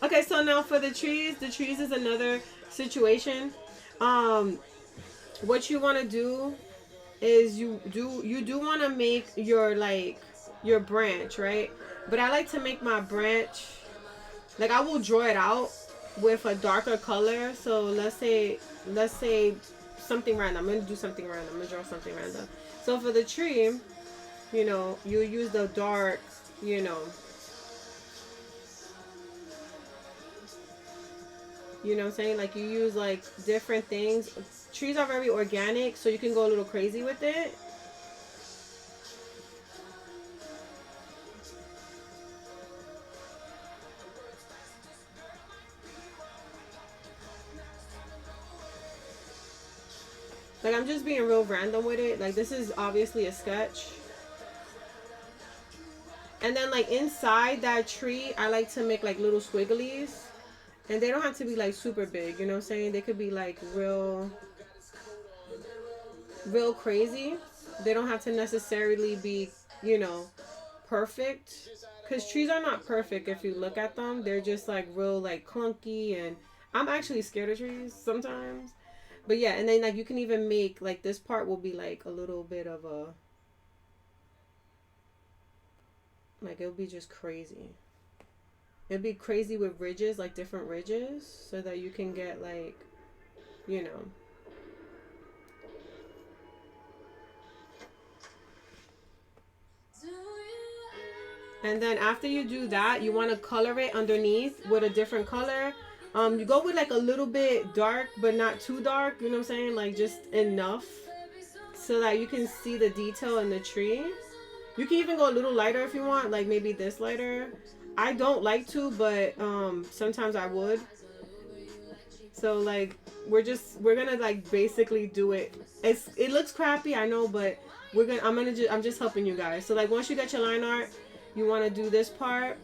Okay, so now for the trees is another situation. Um, what you want to do is you do want to make your like your branch, right? But I like to make my branch like I will draw it out with a darker color. So let's say something random. I'm gonna do something random. I'm gonna draw something random. So for the tree, you use the dark, you know, you know what I'm saying? Like you use like different things. Trees are very organic, so you can go a little crazy with it. Like I'm just being real random with it. Like this is obviously a sketch. And then like inside that tree, I like to make like little squigglies. And they don't have to be like super big, you know what I'm saying? They could be like real crazy. They don't have to necessarily be, you know, perfect. Cause trees are not perfect if you look at them. They're just like real like clunky, and I'm actually scared of trees sometimes. But yeah, and then like you can even make like this part will be like a little bit of a, like it'll be just crazy. It'd be crazy with ridges, like different ridges, so that you can get like, you know. And then after you do that, you want to color it underneath with a different color. You go with like a little bit dark, but not too dark. You know what I'm saying? Like just enough so that you can see the detail in the tree. You can even go a little lighter if you want, like maybe this lighter. I don't like to, but sometimes I would. So like we're gonna like basically do it. It looks crappy, I know, but I'm just helping you guys. So like once you get your line art, you want to do this part,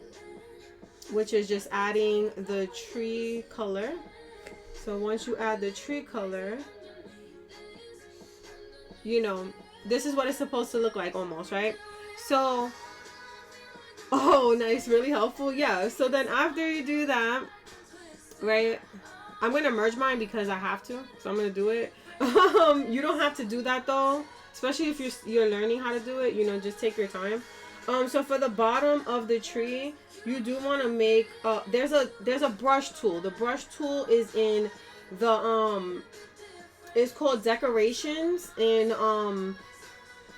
which is just adding the tree color. So once you add the tree color, you know, this is what it's supposed to look like almost, right? So, oh, nice, really helpful. Yeah. So then after you do that, right? I'm gonna merge mine because I have to. So I'm gonna do it. You don't have to do that though, especially if you're learning how to do it. You know, just take your time. So for the bottom of the tree, you do want to make there's a brush tool. The brush tool is in the it's called decorations in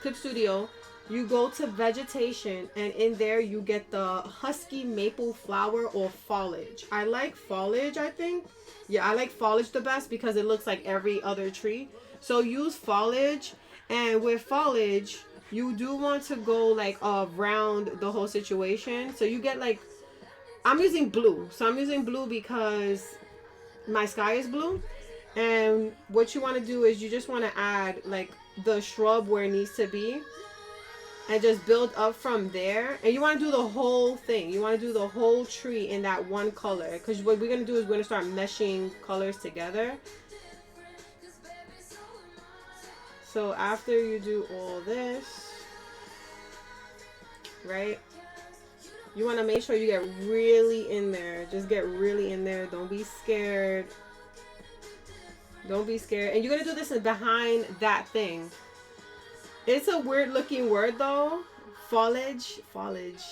Clip Studio. You go to vegetation, and in there you get the husky maple flower or foliage. I like foliage, I think. Yeah, I like foliage the best because it looks like every other tree. So use foliage, and with foliage, you do want to go like around the whole situation. So you get like, I'm using blue. So I'm using blue because my sky is blue. And what you want to do is you just want to add like the shrub where it needs to be, and just build up from there. And you want to do the whole thing. You want to do the whole tree in that one color, because what we're going to do is we're going to start meshing colors together. So after you do all this, right, you want to make sure you get really in there. Just get really in there. Don't be scared. Don't be scared. And you're going to do this behind that thing. It's a weird looking word though. Foliage. Foliage.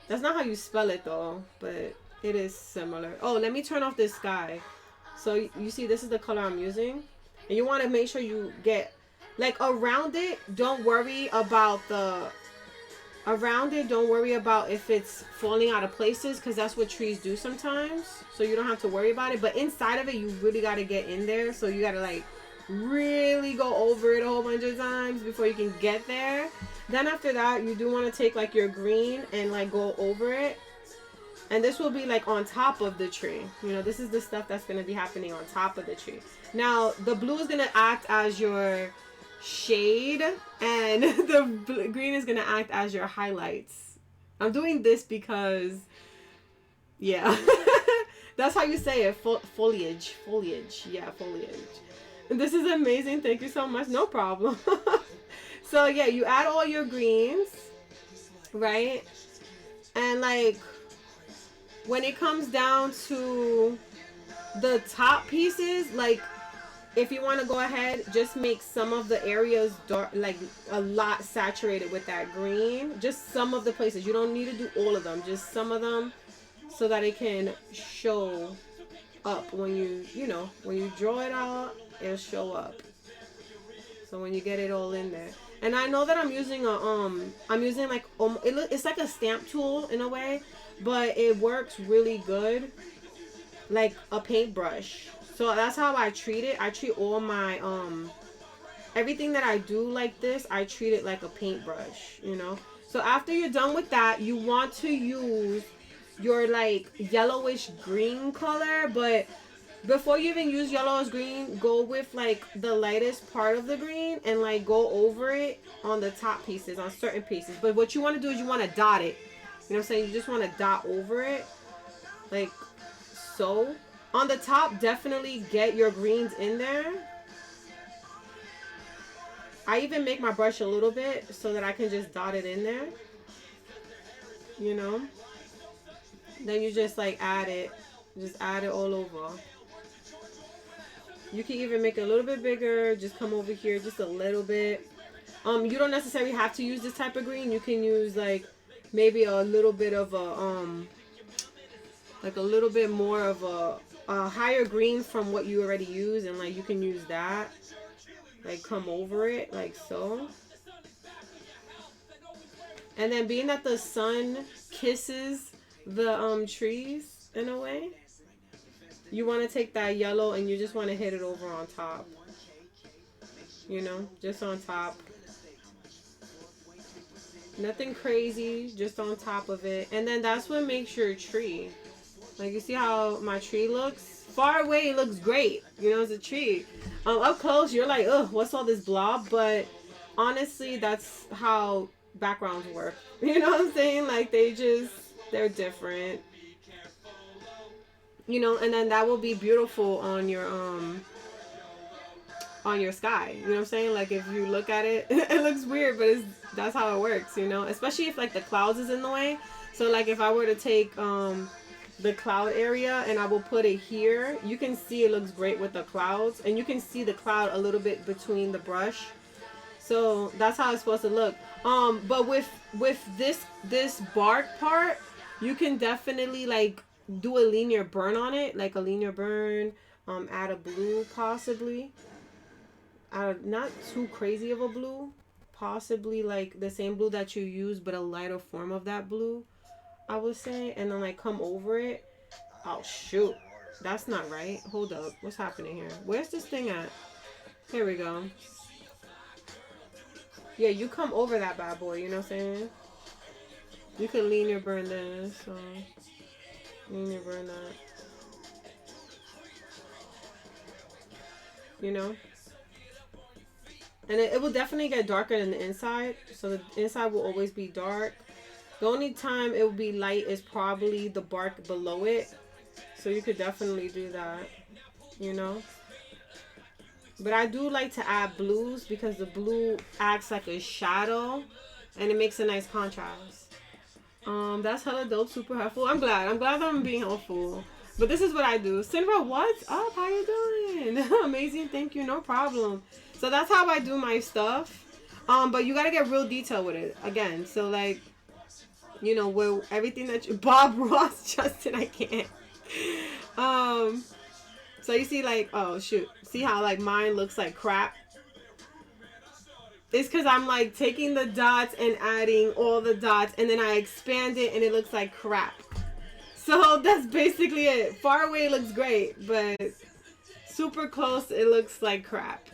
That's not how you spell it though, but it is similar. Oh, let me turn off this sky. So you see, this is the color I'm using. And you want to make sure you get like around it. Don't worry about don't worry about if it's falling out of places, because that's what trees do sometimes. So you don't have to worry about it. But inside of it, you really got to get in there. So you got to like really go over it a whole bunch of times before you can get there. Then after that, you do want to take like your green and like go over it. And this will be like on top of the tree. You know, this is the stuff that's going to be happening on top of the tree. Now, the blue is going to act as your shade, and the green is going to act as your highlights. I'm doing this because, yeah, that's how you say it. Foliage. Yeah, foliage. This is amazing. Thank you so much. No problem. So yeah, you add all your greens, right? And like, when it comes down to the top pieces, like if you want to go ahead, just make some of the areas dark, like a lot saturated with that green. Just some of the places. You don't need to do all of them. Just some of them, so that it can show up when you know, when you draw it out, it'll show up. So when you get it all in there. And I know that I'm using like it's like a stamp tool in a way, but it works really good, like a paintbrush. So that's how I treat it. I treat all my everything that I do like this, I treat it like a paintbrush, you know. So after you're done with that, you want to use your like yellowish green color, but before you even use yellowish green, go with like the lightest part of the green and like go over it on the top pieces, on certain pieces. But what you want to do is you want to dot it. You know what I'm saying? You just want to dot over it like so. On the top, definitely get your greens in there. I even make my brush a little bit so that I can just dot it in there. You know? Then you just like add it. Just add it all over. You can even make it a little bit bigger. Just come over here just a little bit. You don't necessarily have to use this type of green. You can use like maybe a little bit of a like a little bit more of a higher green from what you already use, and like you can use that, like come over it like so. And then being that the sun kisses the trees in a way, you want to take that yellow and you just want to hit it over on top, you know, just on top. Nothing crazy, just on top of it. And then that's what makes your tree. Like, you see how my tree looks? Far away, it looks great. You know, it's a tree. Up close, you're like, ugh, what's all this blob? But honestly, that's how backgrounds work. You know what I'm saying? Like, they're different. You know, and then that will be beautiful on your sky. You know what I'm saying? Like, if you look at it, it looks weird, but that's how it works, you know? Especially if, like, the clouds is in the way. So, like, if I were to take the cloud area and I will put it here, you can see it looks great with the clouds, and you can see the cloud a little bit between the brush. So that's how it's supposed to look. But with this bark part, you can definitely like do a linear burn on it, like a linear burn. Add a blue possibly. Not too crazy of a blue, possibly like the same blue that you use, but a lighter form of that blue, I would say. And then like come over it. Oh shoot, that's not right. Hold up, what's happening here? Where's this thing at? Here we go. Yeah, you come over that bad boy, you know what I'm saying? You can linear burn this, so linear burn that. You know? And it will definitely get darker than the inside, so the inside will always be dark. The only time it will be light is probably the bark below it. So you could definitely do that, you know? But I do like to add blues because the blue acts like a shadow and it makes a nice contrast. That's hella dope, super helpful. I'm glad that I'm being helpful. But this is what I do. Cinderella, what's up? How you doing? Amazing, thank you, no problem. So that's how I do my stuff. But you gotta get real detail with it. Again, so like, you know, with everything that you, Bob Ross, Justin, I can't. So you see like, oh shoot, see how like mine looks like crap? It's because I'm like taking the dots and adding all the dots, and then I expand it and it looks like crap. So that's basically it. Far away it looks great, but super close it looks like crap.